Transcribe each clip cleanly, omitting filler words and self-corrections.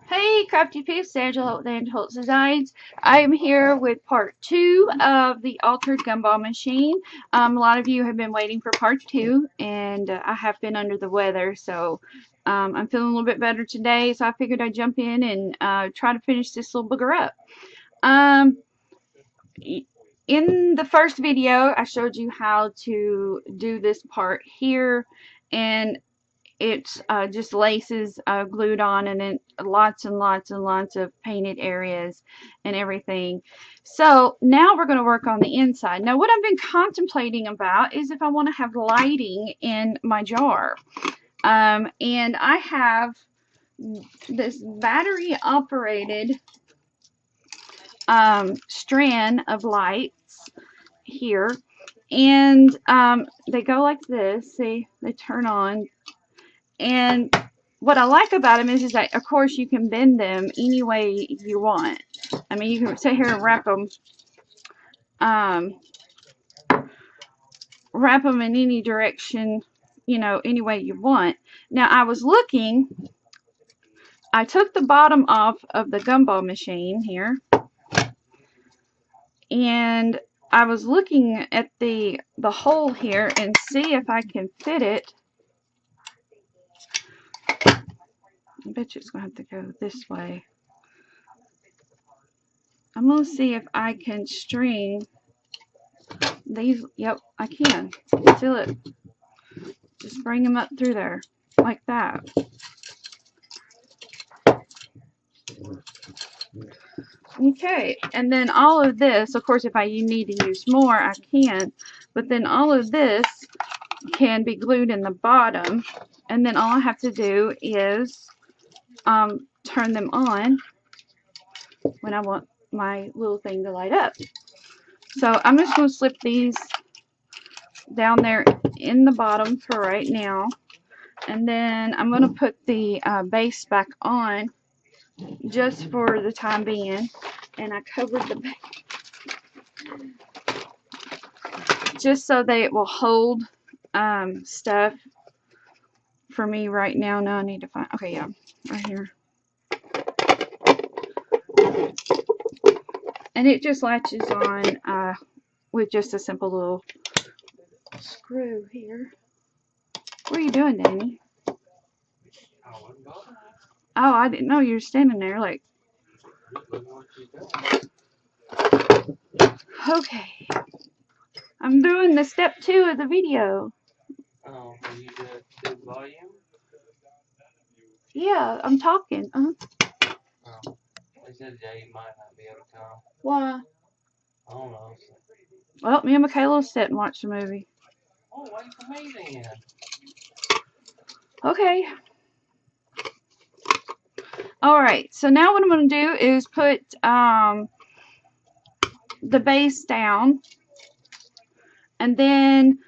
Hey, Crafty Peeps, Angela Holt with Holt Designs. I am here with part 2 of the altered gumball machine. A lot of you have been waiting for part 2, and I have been under the weather, so I'm feeling a little bit better today, so I figured I'd jump in and try to finish this little booger up. Um, in the first video, I showed you how to do this part here, and it's just laces glued on, and then lots and lots and lots of painted areas and everything. So now we're going to work on the inside. Now what I've been contemplating about is if I want to have lighting in my jar. And I have this battery operated strand of lights here, and they go like this. See, they turn on. And what I like about them is that, of course, you can bend them any way you want. I mean, you can sit here and um, wrap them in any direction, any way you want. Now, I was looking. I took the bottom off of the gumball machine here, and I was looking at the hole here and see if I can fit it. I bet you it's going to have to go this way. I'm going to see if I can string these. Yep, I can. Feel it. Just bring them up through there like that. Okay, and then all of this, of course, if I need to use more, I can. But then all of this can be glued in the bottom, and then all I have to do is turn them on when I want my little thing to light up. So I'm just going to slip these down there in the bottom for right now, and then I'm going to put the base back on just for the time being, and I covered the base just so that it will hold stuff for me right now. Now I need to find, okay, yeah, right here. And it just latches on with just a simple little screw here. What are you doing, Danny? Oh, I didn't know you were standing there like. Okay. I'm doing the step 2 of the video. Oh, you do volume? Yeah, I'm talking. Oh, they said Jay might not be able to come. Why? I don't know. Well, me and Michaela will sit and watch the movie. Oh, wait for me then. Okay. Alright, so now what I'm going to do is put the base down, and then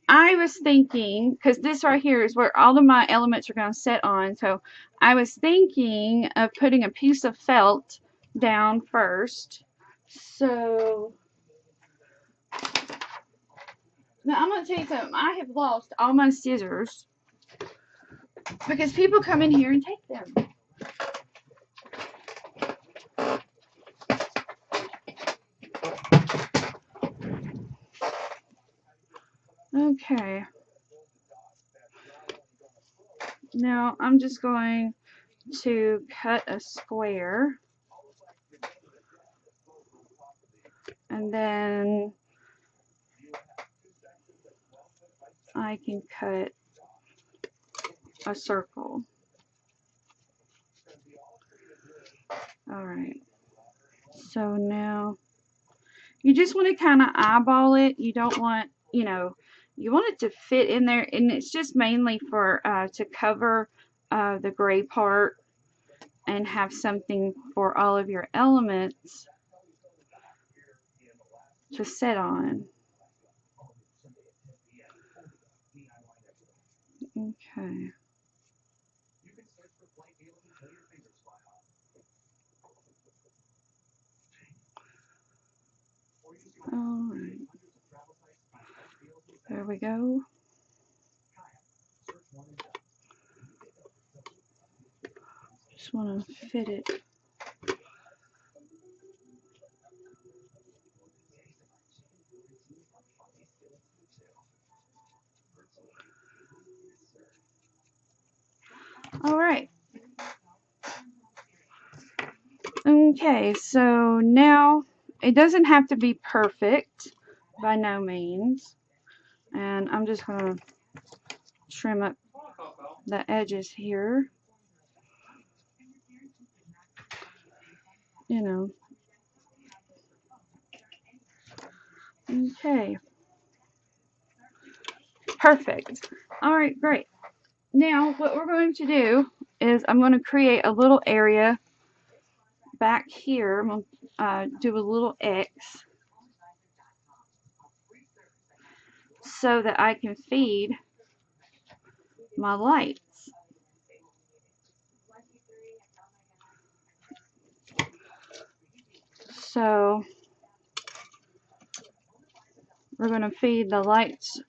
I was thinking, because this right here is where all of my elements are going to sit on, so I was thinking of putting a piece of felt down first. So now I'm going to tell you something. I have lost all my scissors because people come in here and take them. Okay. Now I'm just going to cut a square, and then I can cut a circle. Alright. So now you just want to kind of eyeball it. You don't want, you want it to fit in there, and it's just mainly for to cover the gray part and have something for all of your elements to sit on. Okay. Alright. There we go. Just want to fit it. All right. Okay, so now it doesn't have to be perfect by no means. And I'm just going to trim up the edges here. You know. Okay. Perfect. All right, great. Now what we're going to do is I'm going to create a little area back here. I'm going to do a little X so that I can feed my lights. So we're going to feed the lights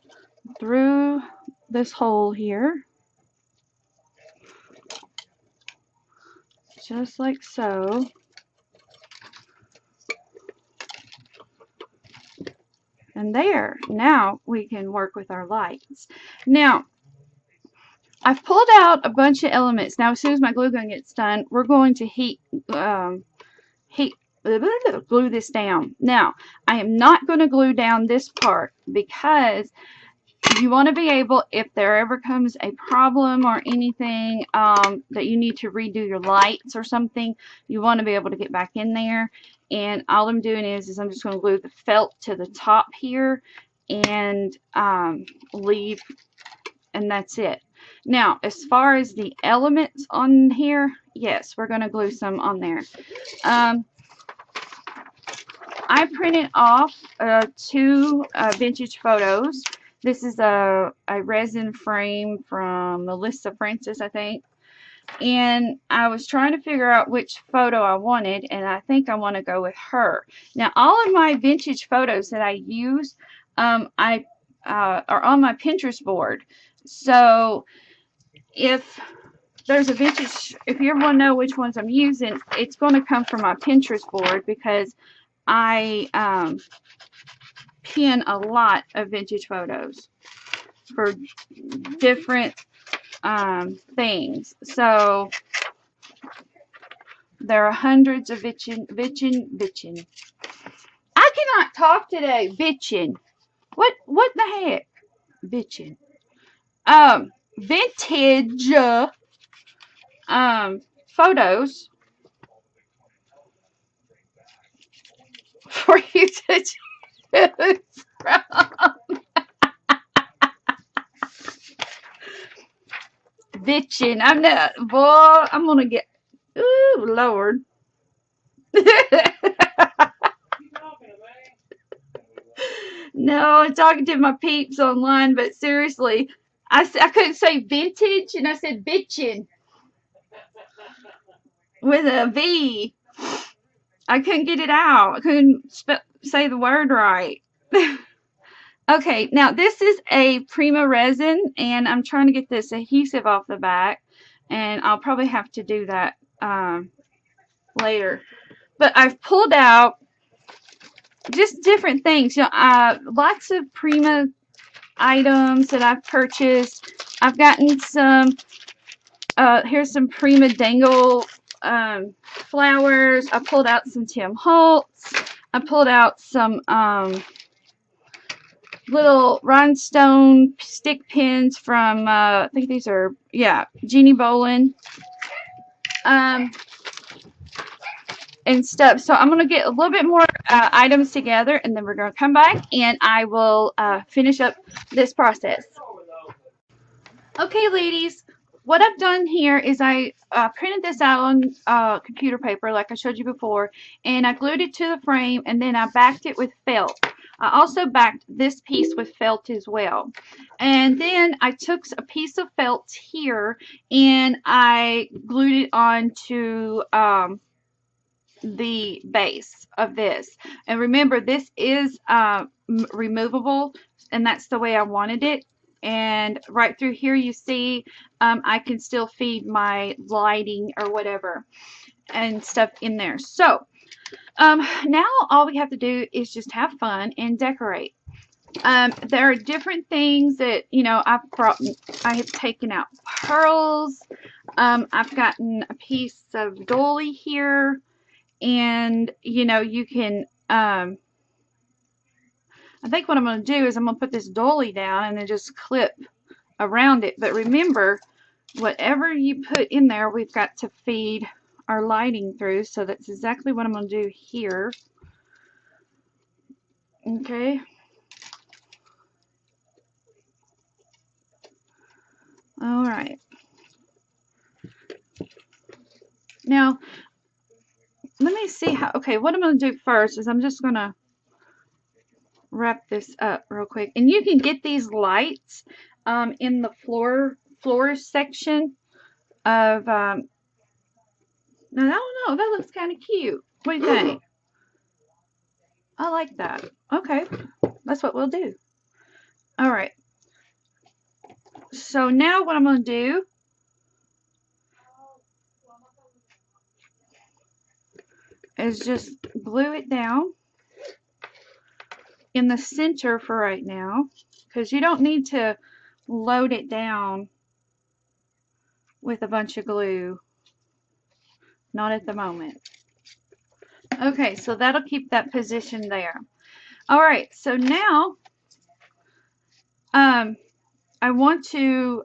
through this hole here, just like so. And there, now we can work with our lights. Now, I've pulled out a bunch of elements. Now, as soon as my glue gun gets done, we're going to glue this down. Now, I am not going to glue down this part because you want to be able, if there ever comes a problem or anything that you need to redo your lights or something, you want to be able to get back in there. And all I'm doing is I'm just going to glue the felt to the top here and leave, and that's it. Now, as far as the elements on here, yes, we're going to glue some on there. I printed off two vintage photos. This is a resin frame from Melissa Francis, I think. And I was trying to figure out which photo I wanted, and I think I want to go with her. Now, all of my vintage photos that I use are on my Pinterest board. So if there's a vintage, if you ever want to know which ones I'm using, it's going to come from my Pinterest board because I pin a lot of vintage photos for different things. So there are hundreds of bitchin. I cannot talk today. Bitchin. What the heck? Bitchin. Vintage photos for you to choose from. Bitchin. I'm not, boy, I'm gonna get, ooh, Lord. No, I'm talking to my peeps online, but seriously, I couldn't say vintage and I said bitchin with a V. I couldn't get it out. I couldn't say the word right. Okay, now this is a Prima resin, and I'm trying to get this adhesive off the back, and I'll probably have to do that later. But I've pulled out just different things. You know, lots of Prima items that I've purchased. I've gotten some, here's some Prima Dangle flowers. I pulled out some Tim Holtz. I pulled out some little rhinestone stick pins from, I think these are, yeah, Jeannie Bolin. And stuff. So I'm going to get a little bit more items together, and then we're going to come back and I will finish up this process. Okay, ladies, what I've done here is I printed this out on computer paper like I showed you before, and I glued it to the frame, and then I backed it with felt. I also backed this piece with felt as well. And then I took a piece of felt here and I glued it onto the base of this. And remember, this is removable, and that's the way I wanted it. And right through here you see I can still feed my lighting or whatever and stuff in there. So now all we have to do is just have fun and decorate. There are different things that, you know, I have taken out pearls. I've gotten a piece of dolly here, and, you know, you can, I think what I'm going to do is I'm going to put this dolly down and then just clip around it. But remember, whatever you put in there, we've got to feed our lighting through. So that's exactly what I'm going to do here. Okay. All right. Now, let me see how, okay, what I'm going to do first is I'm just going to wrap this up real quick. And you can get these lights in the floor section of, now I don't know, that looks kind of cute. What do you think? I like that. Okay, that's what we'll do. All right. So now what I'm going to do is just glue it down in the center for right now, because you don't need to load it down with a bunch of glue. Not at the moment. Okay, so that'll keep that position there. All right, so now I want to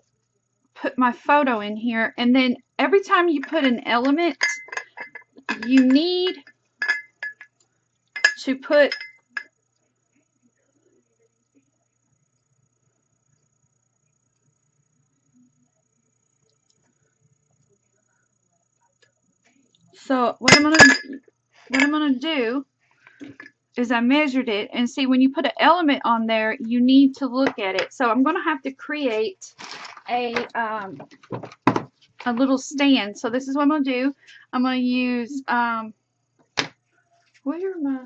put my photo in here, and then every time you put an element, you need to put so what I'm gonna do is I measured it, and see, when you put an element on there, you need to look at it. So I'm gonna have to create a little stand. So this is what I'm gonna do. I'm gonna use where are my,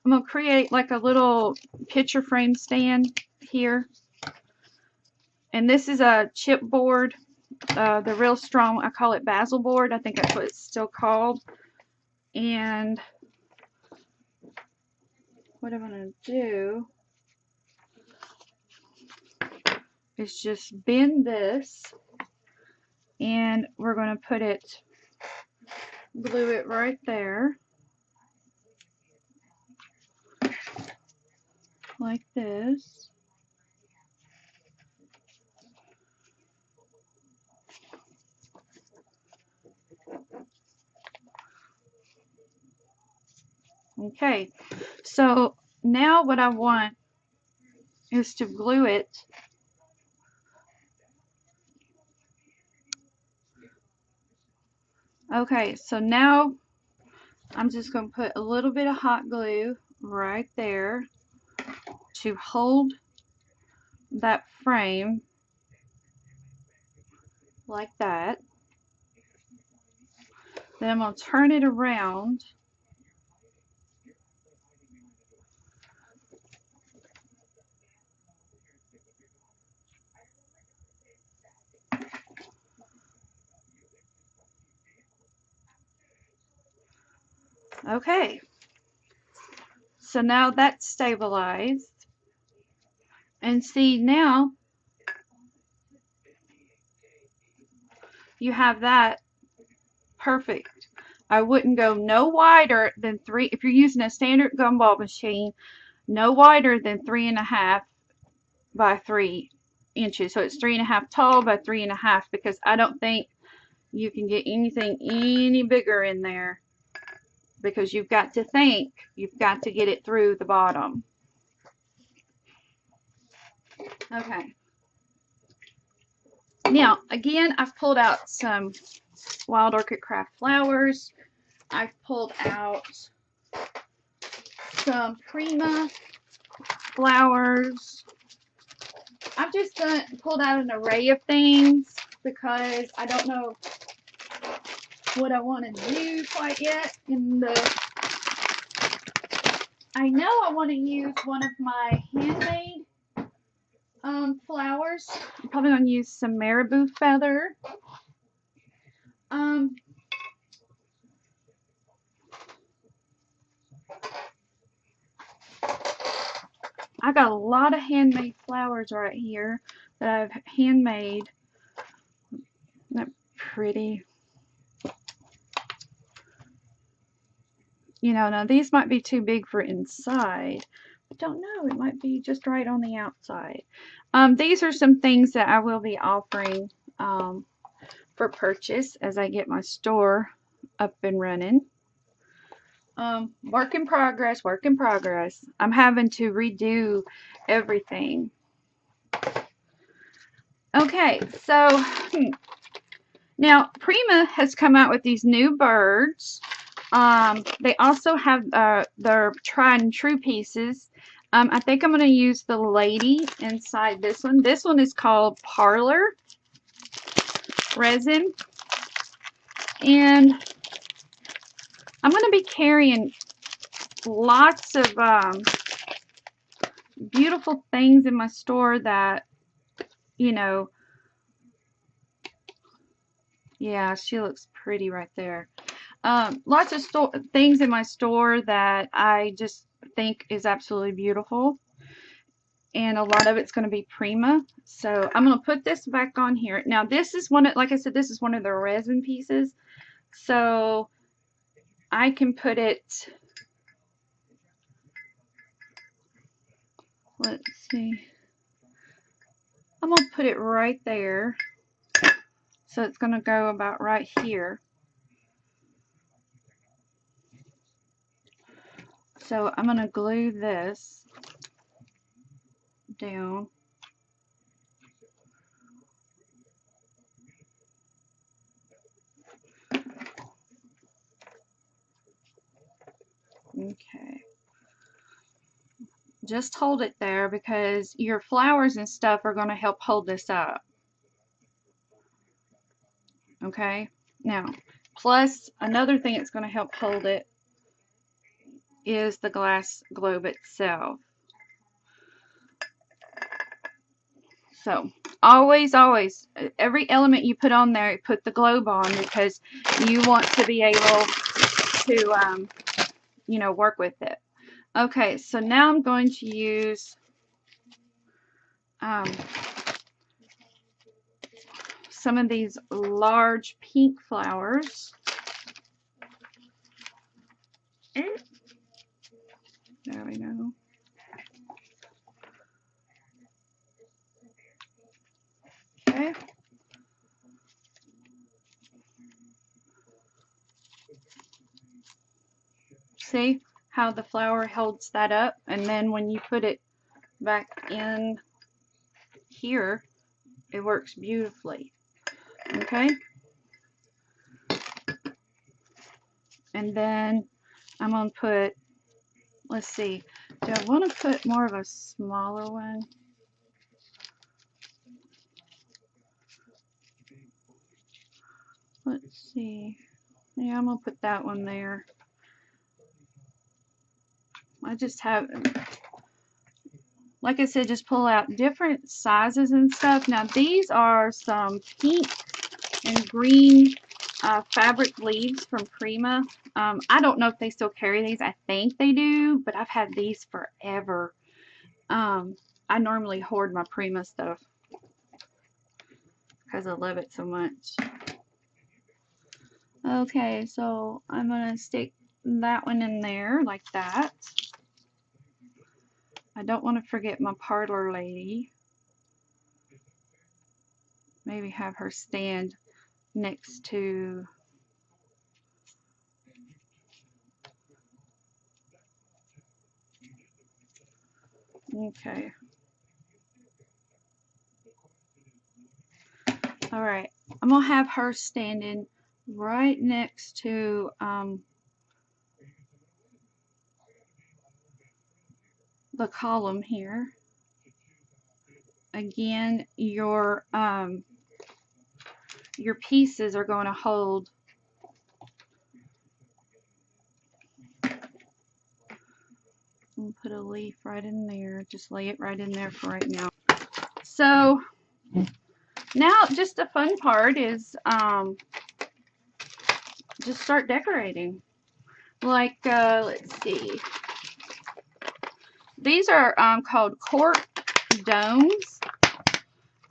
I'm gonna create like a little picture frame stand here. And this is a chipboard, the real strong, I call it basil board. I think that's what it's still called. And what I'm gonna do is just bend this, and we're gonna put it, glue it right there, like this. Okay, so now what I want is to glue it. Okay, so now I'm just going to put a little bit of hot glue right there to hold that frame like that. Then I'm going to turn it around. Okay, so now that's stabilized. And see, now you have that perfect. I wouldn't go no wider than 3, if you're using a standard gumball machine, no wider than 3.5 by 3 inches. So it's 3.5 tall by 3.5, because I don't think you can get anything any bigger in there, because you've got to think, you've got to get it through the bottom. Okay. Now, again, I've pulled out some Wild Orchid Craft flowers. I've pulled out some Prima flowers. I've just pulled out an array of things, because I don't know what I want to do quite yet. I know I want to use one of my handmade flowers. I'm probably going to use some marabou feather. Um, I got a lot of handmade flowers right here that I've handmade. Isn't that pretty? You know, now these might be too big for inside. I don't know. It might be just right on the outside. These are some things that I will be offering for purchase as I get my store up and running. Work in progress, work in progress. I'm having to redo everything. Okay, so now Prima has come out with these new birds. They also have their tried and true pieces. I think I'm going to use the lady inside this one. This one is called Parlor Resin. And I'm going to be carrying lots of beautiful things in my store that, you know, yeah, she looks pretty right there. Lots of things in my store that I just think is absolutely beautiful. And a lot of it's going to be Prima. So I'm going to put this back on here. Now this is one of, like I said, this is one of the resin pieces. So I can put it, let's see. I'm going to put it right there. So it's going to go about right here. So I'm going to glue this down. Okay. Just hold it there because your flowers and stuff are going to help hold this up. Okay. Now, plus another thing that's going to help hold it is the glass globe itself. So always, every element you put on there, put the globe on because you want to be able to, you know, work with it. Okay, so now I'm going to use some of these large pink flowers. There we go. Okay. See how the flower holds that up, and then when you put it back in here, it works beautifully. Okay. And then I'm going to put, let's see, do I want to put more of a smaller one? Let's see. Yeah, I'm going to put that one there. I just have, like I said, just pull out different sizes and stuff. Now these are some pink and green fabric leaves from Prima. I don't know if they still carry these. I think they do, but I've had these forever. I normally hoard my Prima stuff because I love it so much. Okay, so I'm going to stick that one in there like that. I don't want to forget my parlor lady. Maybe have her stand next to okay. All right, I'm gonna have her standing right next to the column here. Again, your pieces are going to hold I'll put a leaf right in there. Just lay it right in there for right now. So now just the fun part is just start decorating. Like, let's see. These are called cork domes,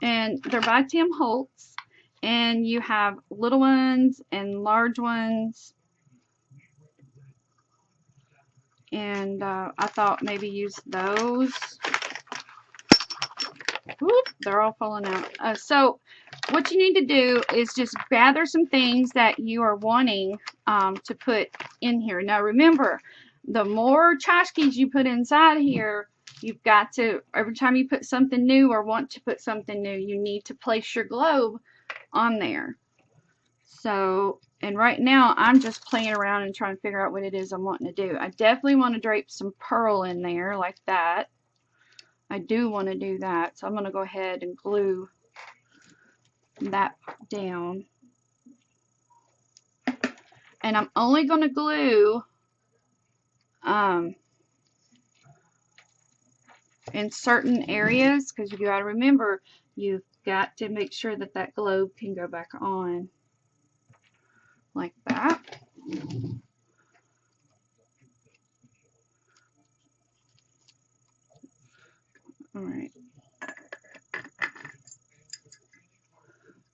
and they're by Tim Holtz. And you have little ones and large ones. And I thought maybe use those. Whoop, they're all falling out. So what you need to do is just gather some things that you are wanting to put in here. Now remember, the more tchotchkes you put inside here, you've got to, every time you put something new or want to put something new, you need to place your globe on there. So, and right now I'm just playing around and trying to figure out what it is I'm wanting to do. I definitely want to drape some pearl in there like that. I do want to do that. So I'm going to go ahead and glue that down. And I'm only going to glue in certain areas, because you got to remember, you've got to make sure that that globe can go back on like that. All right.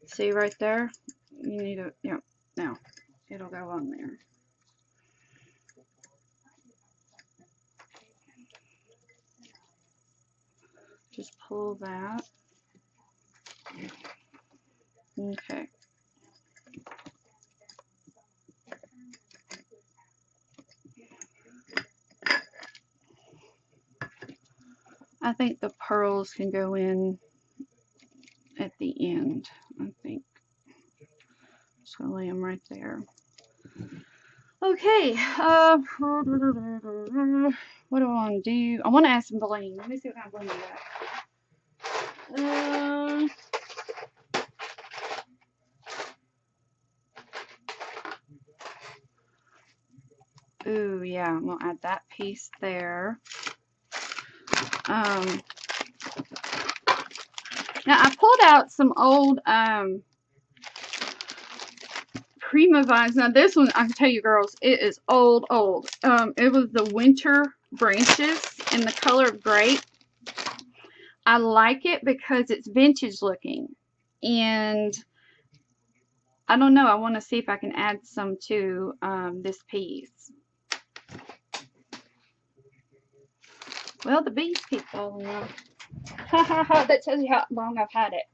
See right there? You need to, yeah, now it'll go on there. Just pull that. Okay. I think the pearls can go in at the end. I think. Just gonna lay them right there. Okay. What do I want to do? I want to add some bling. Let me see what kind of bling I got. Ooh, yeah, I'm gonna add that piece there. Now I pulled out some old Prima vines. Now this one, I can tell you girls, it is old. It was the winter branches in the color of grape. I like it because it's vintage looking, and I don't know, I want to see if I can add some to this piece. Well, the bees keep falling off. Ha ha ha, that tells you how long I've had it.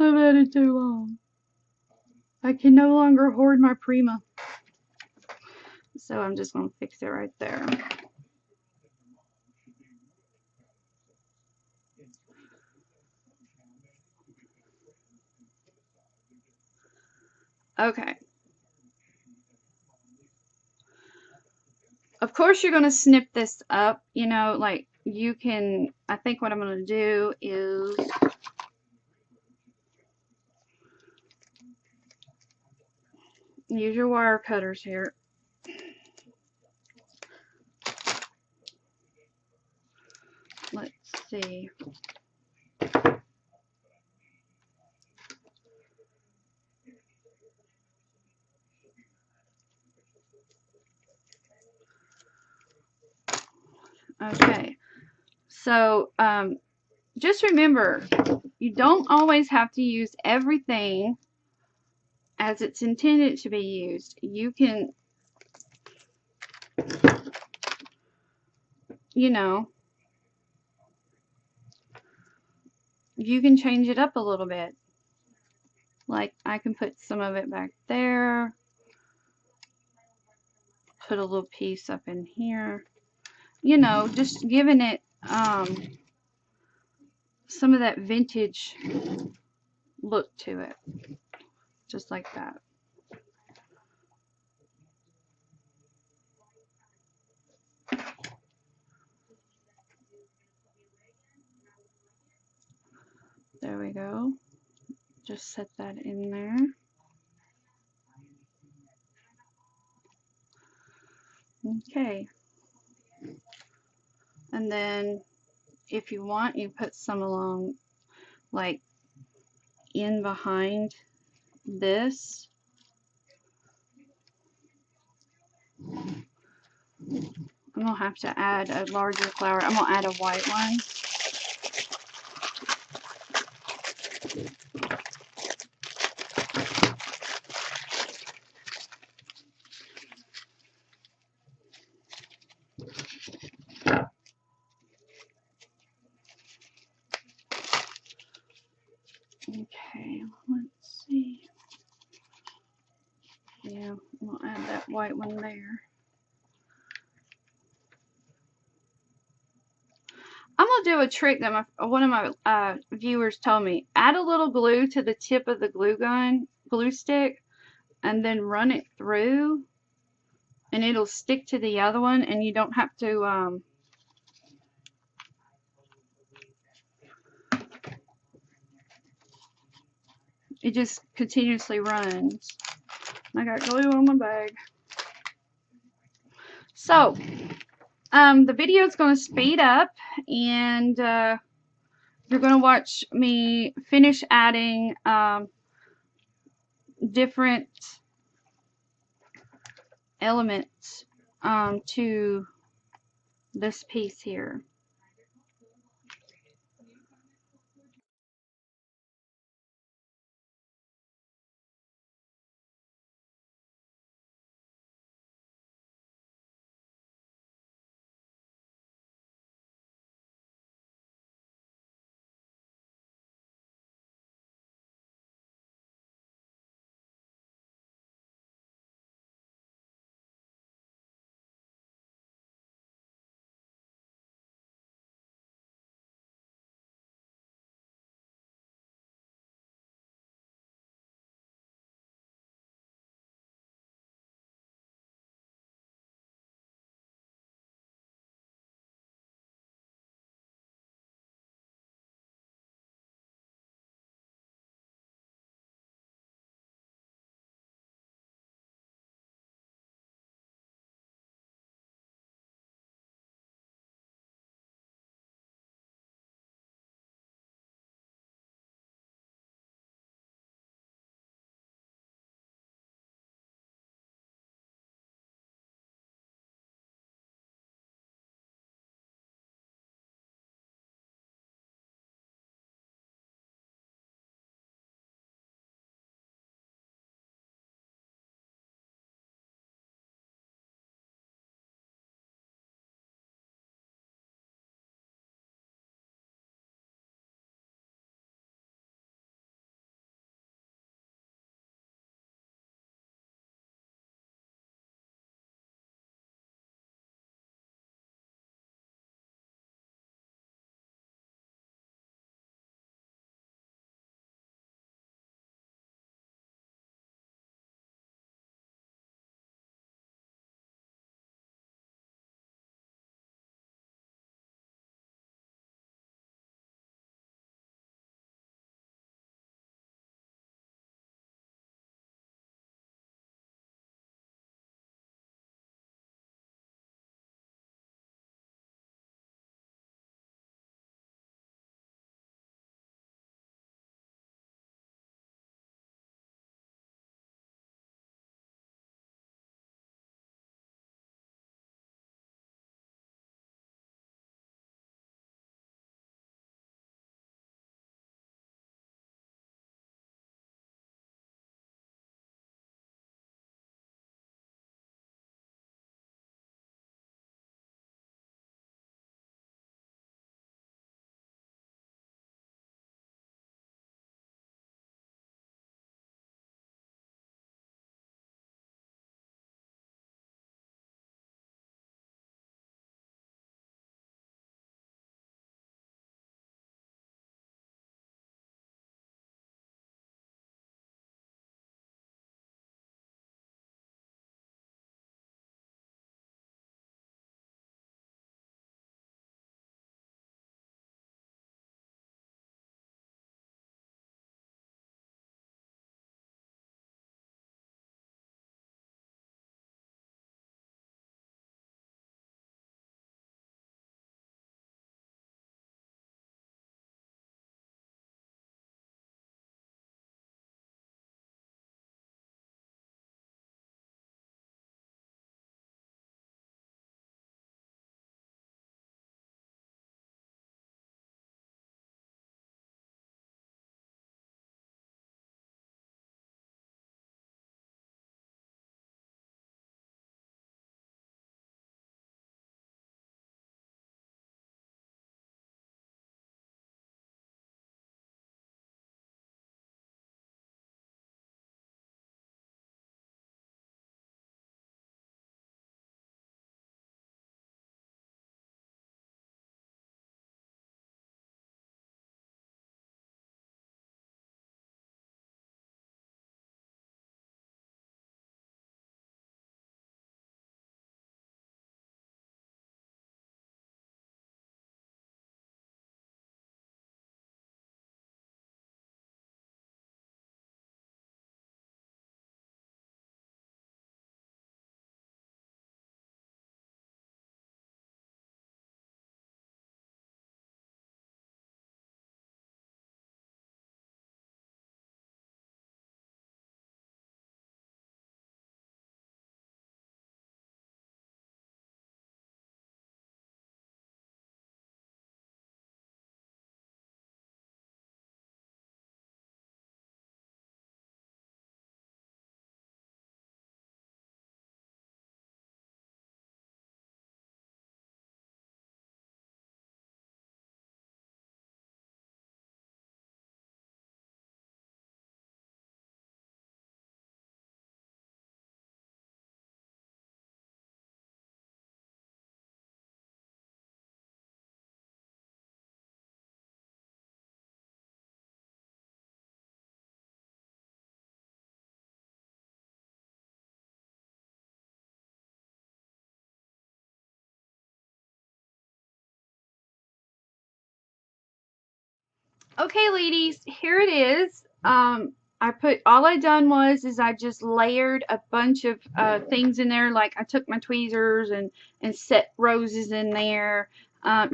I've had it too long. I can no longer hoard my Prima. So I'm just going to fix it right there. Okay. Of course you're going to snip this up, you know, like you can, I think what I'm going to do is use your wire cutters here. Let's see. Okay. So, just remember, you don't always have to use everything as it's intended to be used. You can, you know, you can change it up a little bit. Like I can put some of it back there, put a little piece up in here, you know, just giving it some of that vintage look to it, just like that. There we go. Just set that in there. Okay. And then if you want, you put some along, like in behind this. I'm gonna have to add a larger flower. I'm gonna add a white one. Okay, let's see. Yeah, we'll add that white one there. I'm gonna do a trick that one of my viewers told me. Add a little glue to the tip of the glue stick, and then run it through, and it'll stick to the other one, and you don't have to. It just continuously runs. I got glue on my bag. So, the video is going to speed up, and you're going to watch me finish adding different elements to this piece here. Okay, ladies, here it is. All I done was is I just layered a bunch of things in there. Like I took my tweezers and set roses in there.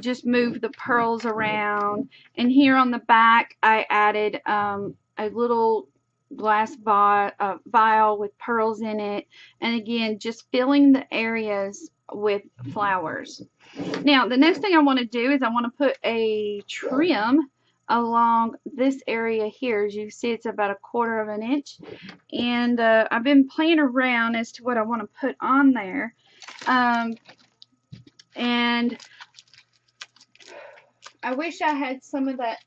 Just moved the pearls around. And here on the back, I added a little glass vial with pearls in it. And again, just filling the areas with flowers. Now, the next thing I want to do is I want to put a trim along this area here. As you see, it's about 1/4 of an inch. And I've been playing around as to what I want to put on there. And I wish I had some of that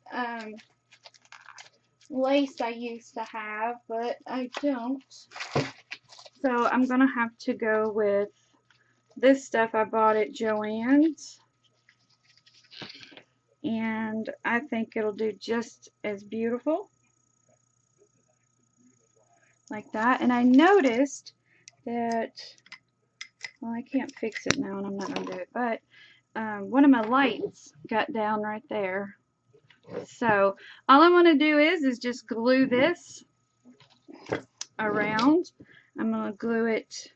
lace I used to have, but I don't. So I'm going to have to go with this stuff I bought at Joann's. And I think it'll do just as beautiful. Like that. And I noticed that, well, I can't fix it now and I'm not going to do it, but one of my lights got down right there. So all I want to do is just glue this around. I'm going to glue it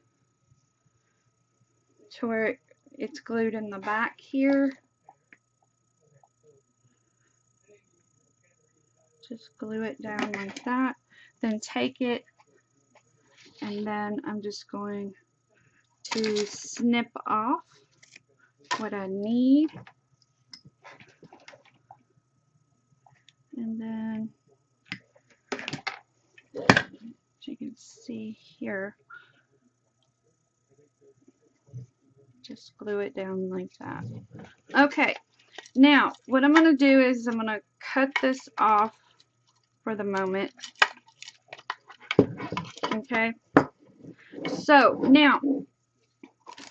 to where it's glued in the back here. Just glue it down like that. Then take it and then I'm just going to snip off what I need. And then, as you can see here, just glue it down like that. Okay, now what I'm going to do is I'm going to cut this off for the moment. Okay, so now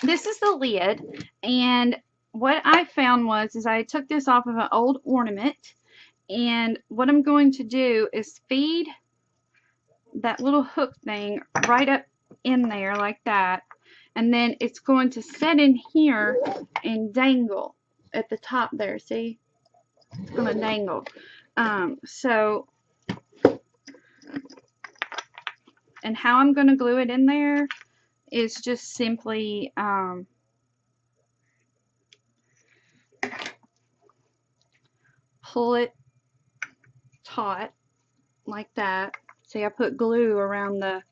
this is the lid, and what I found is I took this off of an old ornament, and what I'm going to do is feed that little hook thing right up in there like that, and then it's going to set in here and dangle at the top there. See, it's going to dangle. So, and how I'm going to glue it in there is just simply pull it taut like that. See, I put glue around the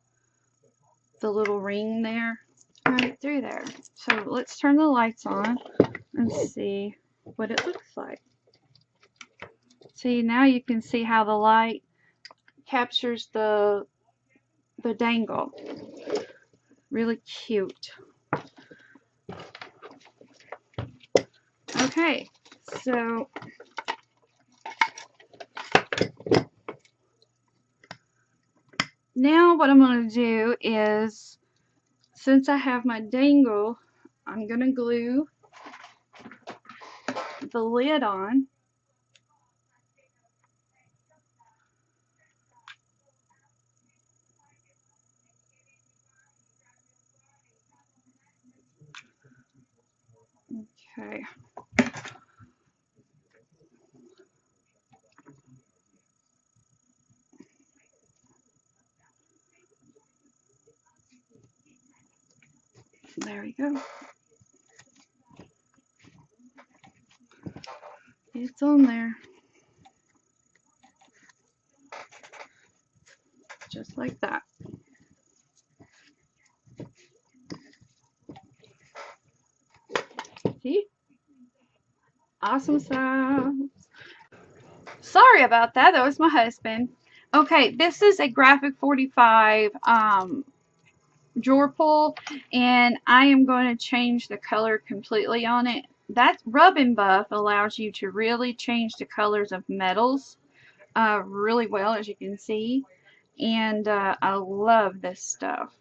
little ring there, right through there. So let's turn the lights on and see what it looks like. See, now you can see how the light captures the dangle. Really cute. Okay, so now what I'm going to do is, since I have my dangle, I'm going to glue the lid on. Okay. There we go. It's on there. Just like that. See? Awesome sauce. Sorry about that. That was my husband. Okay, this is a Graphic 45 drawer pull, and I am going to change the color completely on it. That Rub and Buff allows you to really change the colors of metals really well, as you can see, and I love this stuff.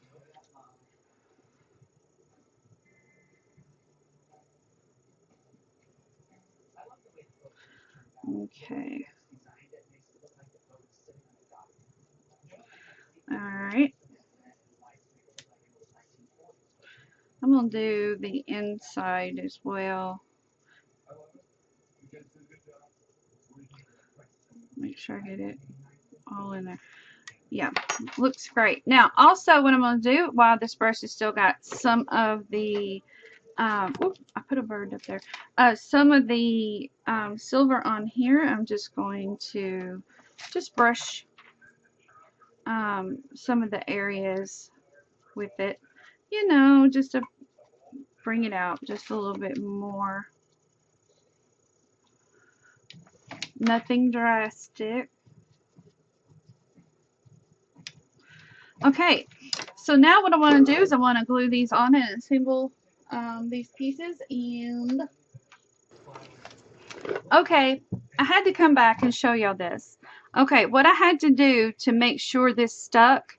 Okay. Alright. I'm going to do the inside as well. Make sure I get it all in there. Yeah, looks great. Now, also what I'm going to do while this brush has still got some of the, I put a bird up there, some of the silver on here, I'm just going to just brush some of the areas with it, you know, just to bring it out just a little bit more. Nothing drastic. Okay, so now what I want to do is I want to glue these on and assemble these pieces. And okay, I had to come back and show y'all this. Okay, what I had to do to make sure this stuck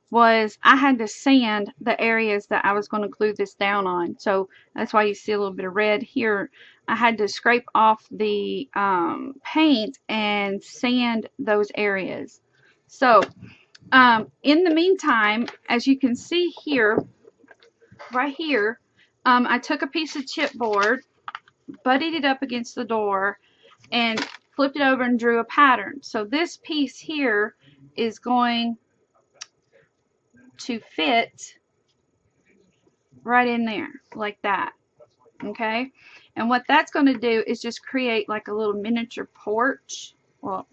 was I had to sand the areas that I was going to glue this down on. So that's why you see a little bit of red here. I had to scrape off the paint and sand those areas. So in the meantime, as you can see here, right here, I took a piece of chipboard, butted it up against the door, and flipped it over and drew a pattern. So this piece here is going to fit right in there like that. Okay, and what that's going to do is just create like a little miniature porch. Well,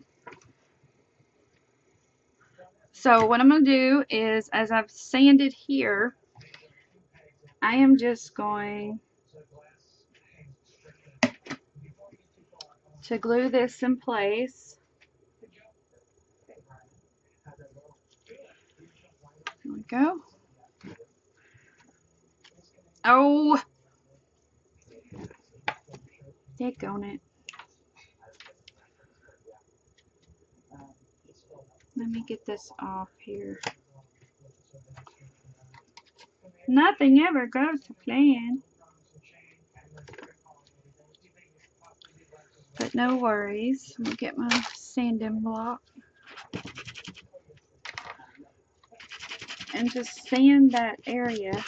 so what I'm going to do is, as I've sanded here, I am just going to glue this in place. There we go. Oh, daggone it. Let me get this off here. Nothing ever goes to plan. But no worries. Let me get my sanding block. And just sand that area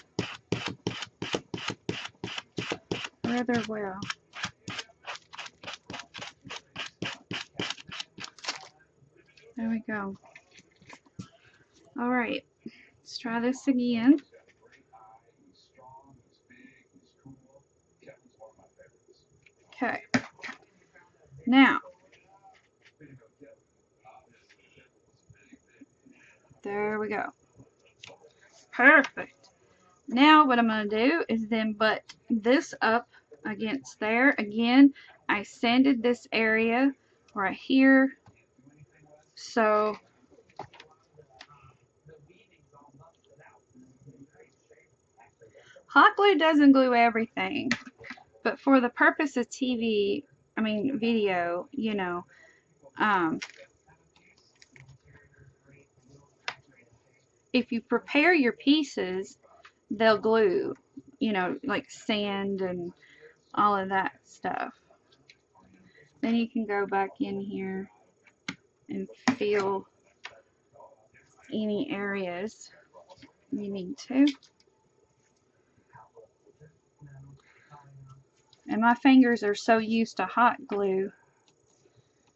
rather well. There we go. Alright, let's try this again. Okay. Now, there we go. Perfect. Now what I'm going to do is then butt this up against there. Again, I sanded this area right here. So hot glue doesn't glue everything, but for the purpose of video, you know, if you prepare your pieces, they'll glue, you know, like sand and all of that stuff. Then you can go back in here and feel any areas you need to. And my fingers are so used to hot glue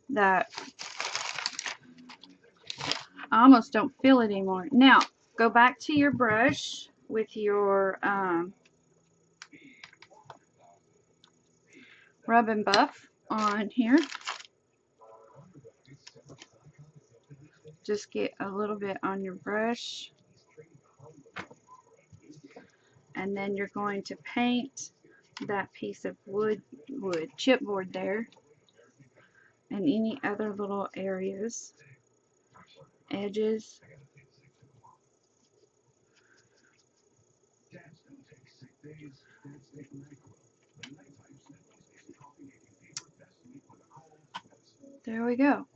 that I almost don't feel it anymore. Now, go back to your brush with your rub and buff on here. Just get a little bit on your brush. And then you're going to paint that piece of wood chipboard there. And any other little areas, edges. There we go.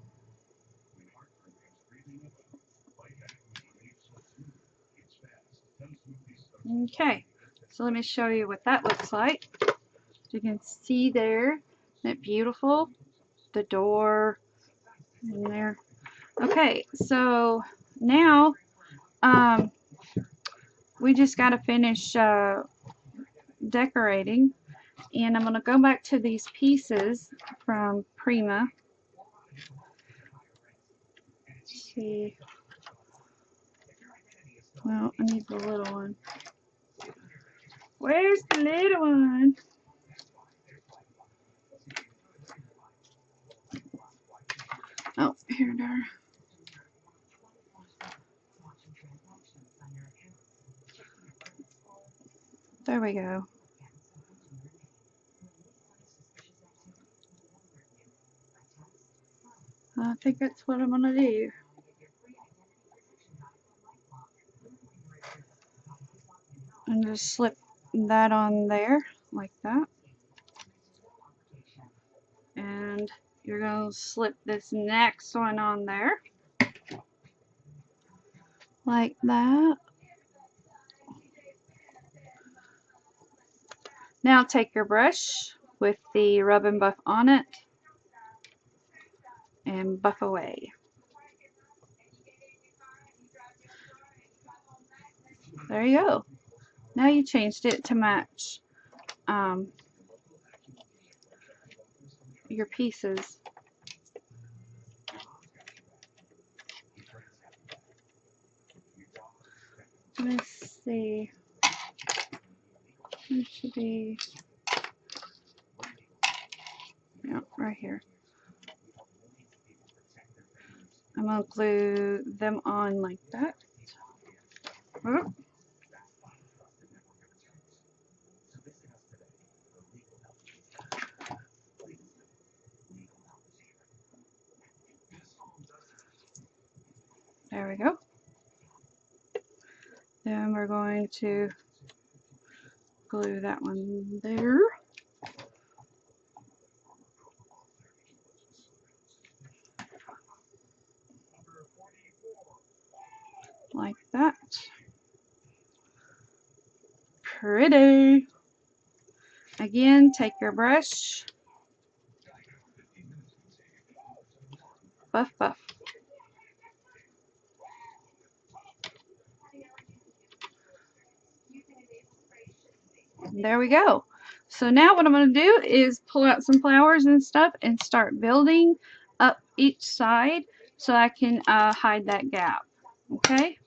Okay, so let me show you what that looks like. You can see there, isn't it beautiful? The door in there. Okay, so now we just got to finish decorating, and I'm going to go back to these pieces from Prima. see. Well, I need the little one. Where's the little one? Oh, here they are. There we go. I think that's what I'm gonna do. And just slip that on there like that. And you're gonna slip this next one on there like that. Now take your brush with the rub and buff on it and buff away. There you go. Now you changed it to match your pieces. Let's see. It should be, yeah, right here. I'm going to glue them on like that. Whoop. There we go. Then we're going to glue that one there. Like that. Pretty. Again, take your brush, buff, buff. There we go. So now what I'm going to do is pull out some flowers and stuff and start building up each side so I can hide that gap. Okay?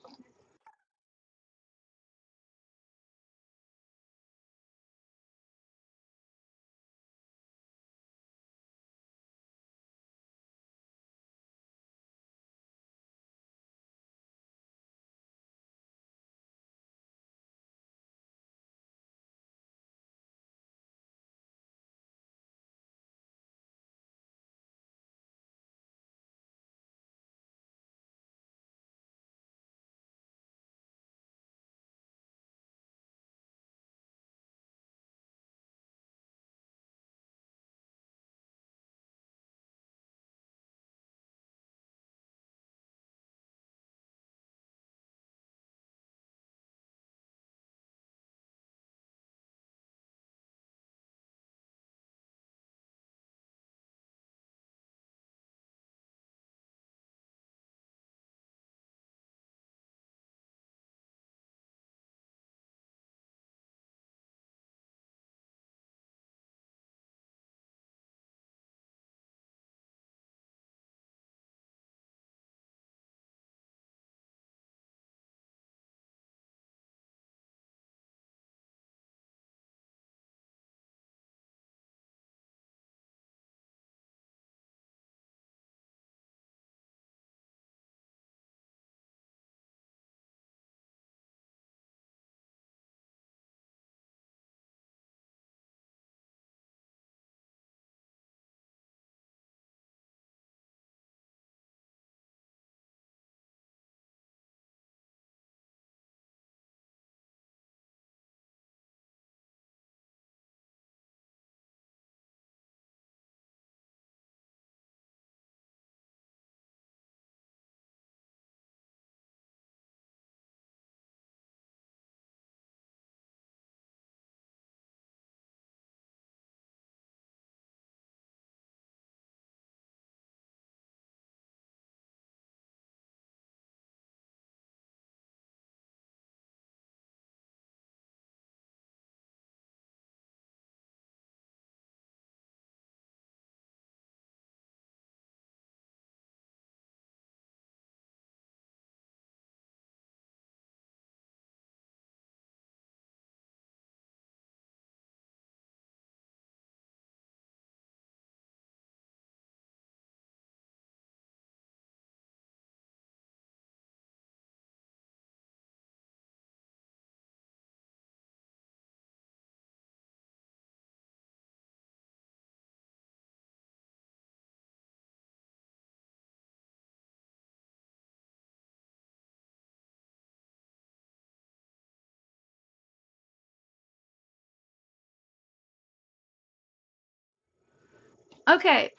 Okay,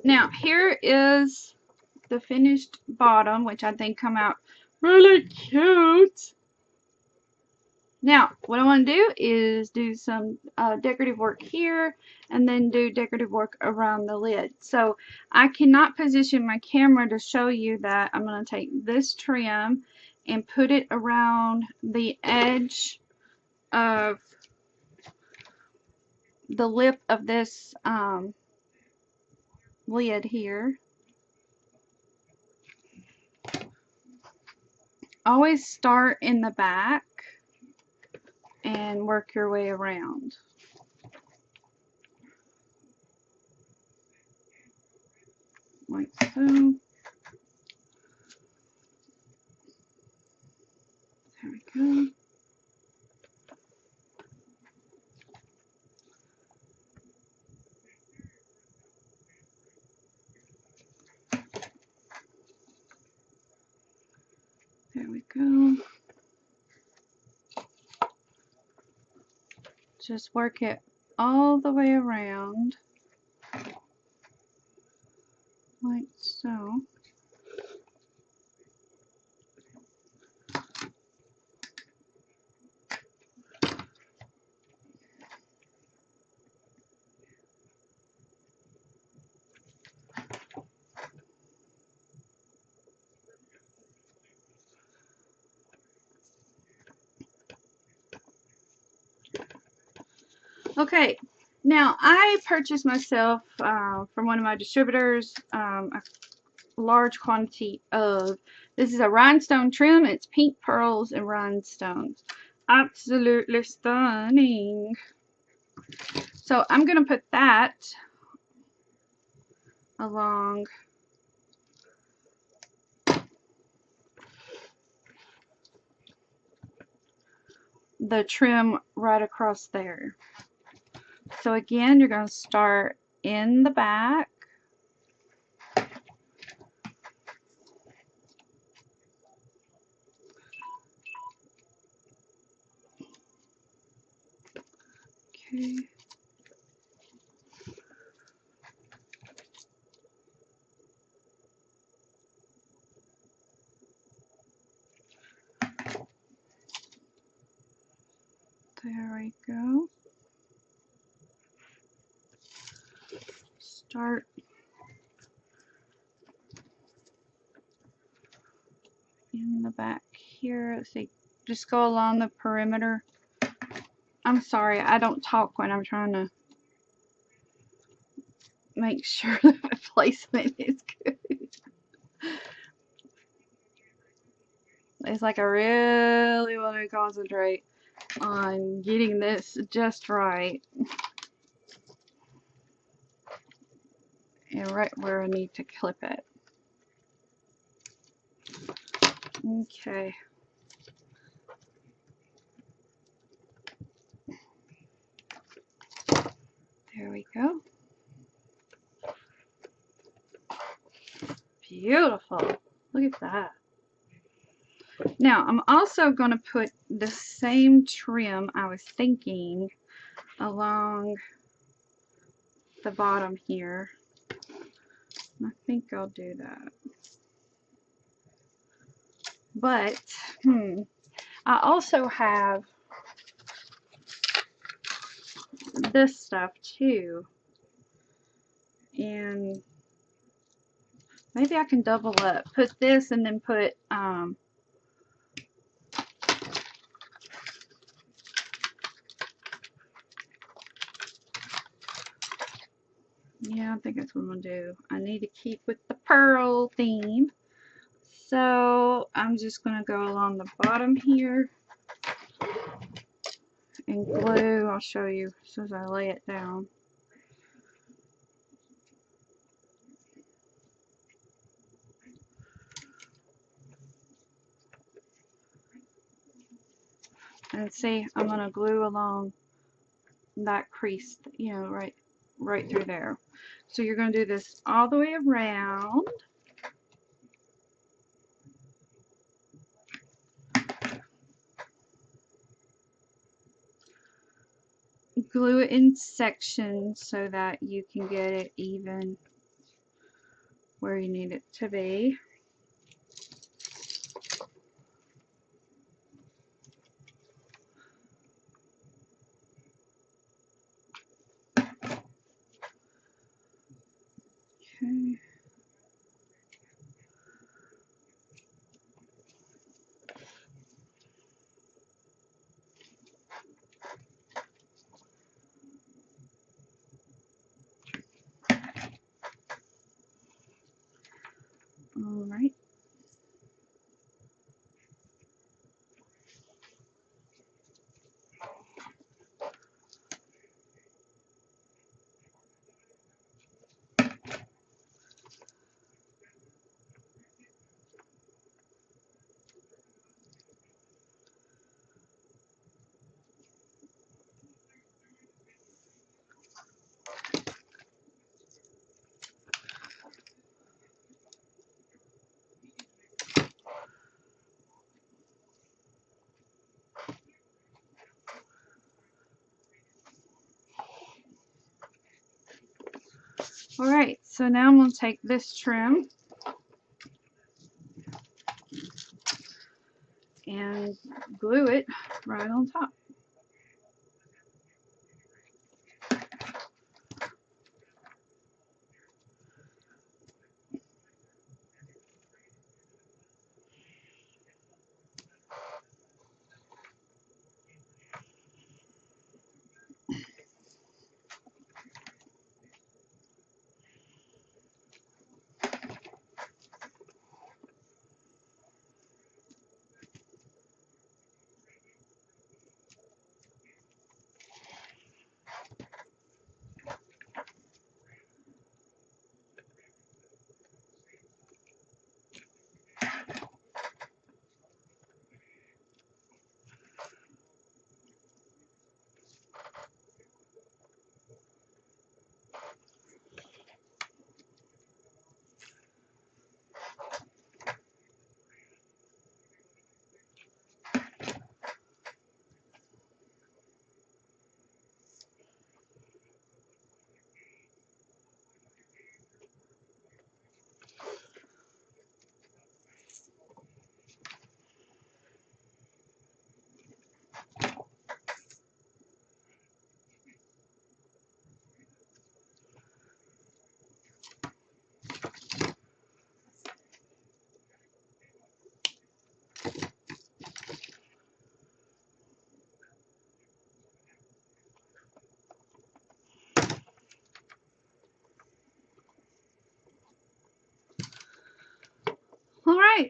now here is the finished bottom, which I think come out really cute. Now, what I want to do is do some decorative work here and then do decorative work around the lid. So I cannot position my camera to show you that. I'm going to take this trim and put it around the edge of the lip of this lid here. Always start in the back and work your way around. Like so. There we go. There we go. Just work it all the way around. Like so. Okay, now I purchased myself from one of my distributors a large quantity of, this is a rhinestone trim. It's pink pearls and rhinestones. Absolutely stunning. So I'm going to put that along the trim right across there. So again, you're going to start in the back. Okay. There we go. Start in the back here. Let's see. Just go along the perimeter. I'm sorry, I don't talk when I'm trying to make sure that the placement is good. It's like I really want to concentrate on getting this just right. And right where I need to clip it. Okay. There we go. Beautiful. Look at that. Now, I'm also going to put the same trim I was thinking along the bottom here. I think I'll do that. But, I also have this stuff too. And maybe I can double up. Put this and then put, yeah, I think that's what I'm going to do. I need to keep with the pearl theme. So I'm just going to go along the bottom here and glue. I'll show you as soon as I lay it down. And see, I'm going to glue along that crease, you know, right through there. So you're going to do this all the way around. glue it in sections so that you can get it even where you need it to be. Okay. All right. All right, so now I'm going to take this trim and glue it right on top. All right.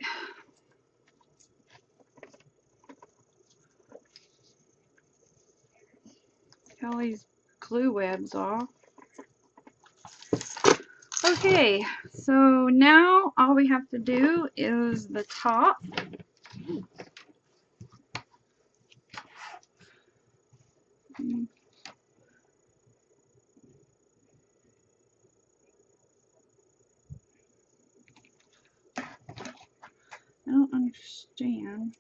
Get all these glue webs off. Okay, so now all we have to do is the top. I don't understand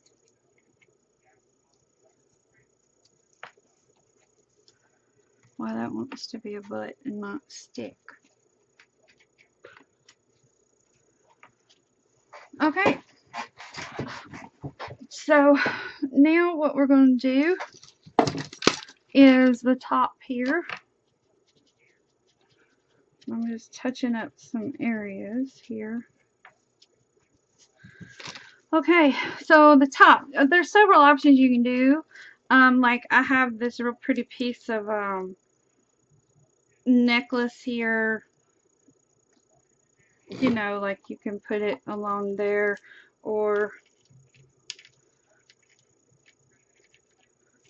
why that wants to be a butt and not stick. Okay, so now what we're going to do is the top here. I'm just touching up some areas here. Okay, so the top, there's several options you can do. Like I have this real pretty piece of necklace here. You know, like you can put it along there, or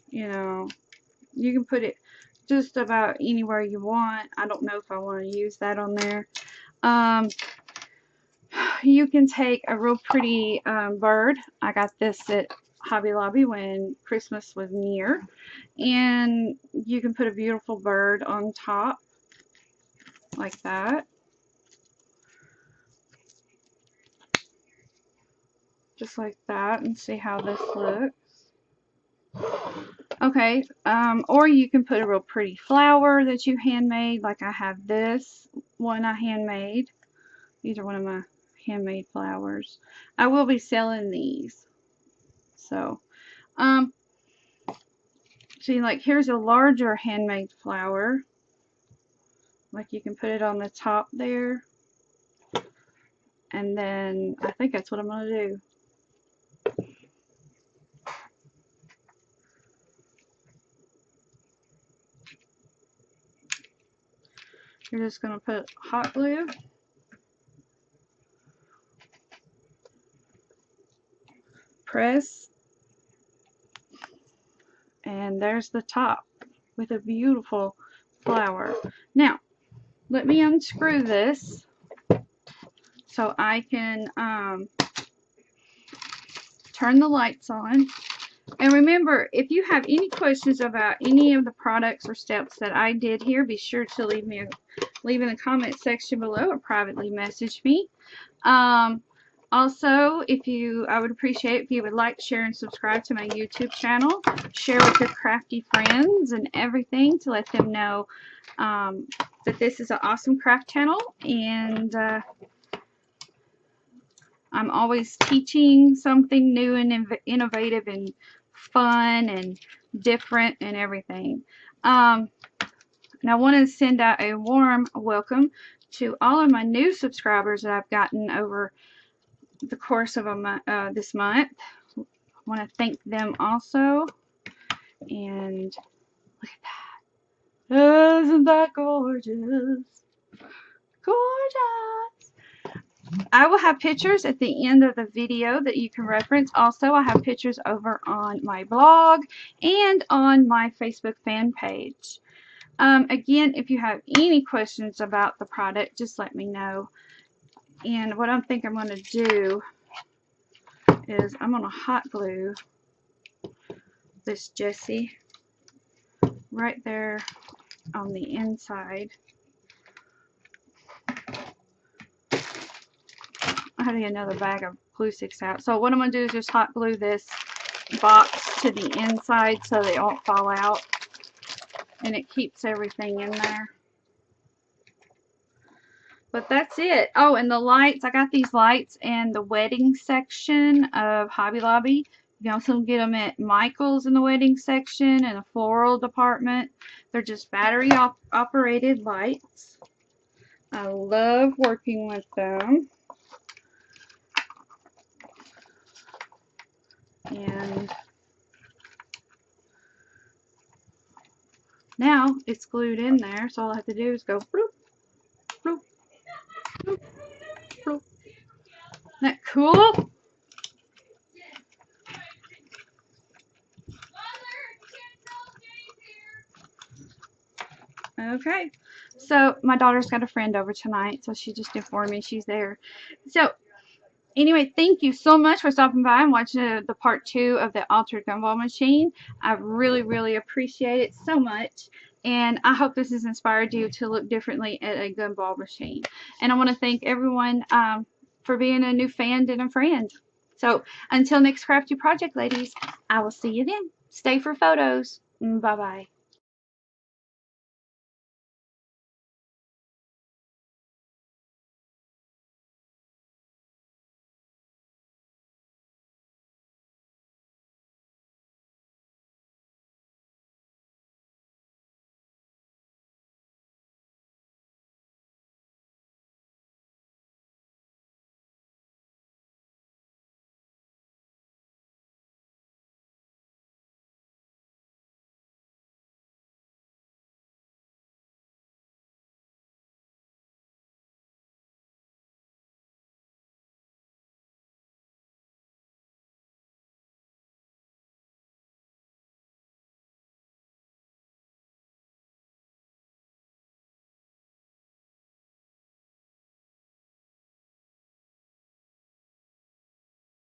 you know, you can put it just about anywhere you want. I don't know if I want to use that on there. You can take a real pretty bird. I got this at Hobby Lobby when Christmas was near, and you can put a beautiful bird on top like that, just like that, and see how this looks. Okay, or you can put a real pretty flower that you handmade, like I have this one I handmade. These are one of my handmade flowers. I will be selling these. So, see, like here's a larger handmade flower. Like you can put it on the top there. And then I think that's what I'm going to do. You're just going to put hot glue. Press. And there's the top with a beautiful flower. Now, let me unscrew this so I can turn the lights on. And remember, if you have any questions about any of the products or steps that I did here, be sure to leave in the comment section below or privately message me. Also, I would appreciate if you would like, share, and subscribe to my YouTube channel. Share with your crafty friends and everything to let them know that this is an awesome craft channel. And I'm always teaching something new and innovative and fun and different and everything. And I want to send out a warm welcome to all of my new subscribers that I've gotten over the course of this month. I want to thank them also. And look at that. Isn't that gorgeous? Gorgeous. I will have pictures at the end of the video that you can reference. Also, I have pictures over on my blog and on my Facebook fan page. Again, if you have any questions about the product, just let me know. And what I think I'm going to do is I'm going to hot glue this Jessie right there on the inside. I have to get another bag of glue sticks out. So what I'm going to do is just hot glue this box to the inside so they won't fall out. And it keeps everything in there. But that's it. Oh, and the lights. I got these lights in the wedding section of Hobby Lobby. You can also get them at Michael's in the wedding section and the floral department. They're just battery operated lights. I love working with them. And now it's glued in there, so all I have to do is go bloop, bloop, bloop, bloop. Isn't that cool? Okay, so my daughter's got a friend over tonight, so she just informed me she's there. So anyway, thank you so much for stopping by and watching the part 2 of the altered gumball machine. I really, really appreciate it so much. And I hope this has inspired you to look differently at a gumball machine. And I want to thank everyone for being a new fan and a friend. So until next crafty project, ladies, I will see you then. Stay for photos. Bye-bye.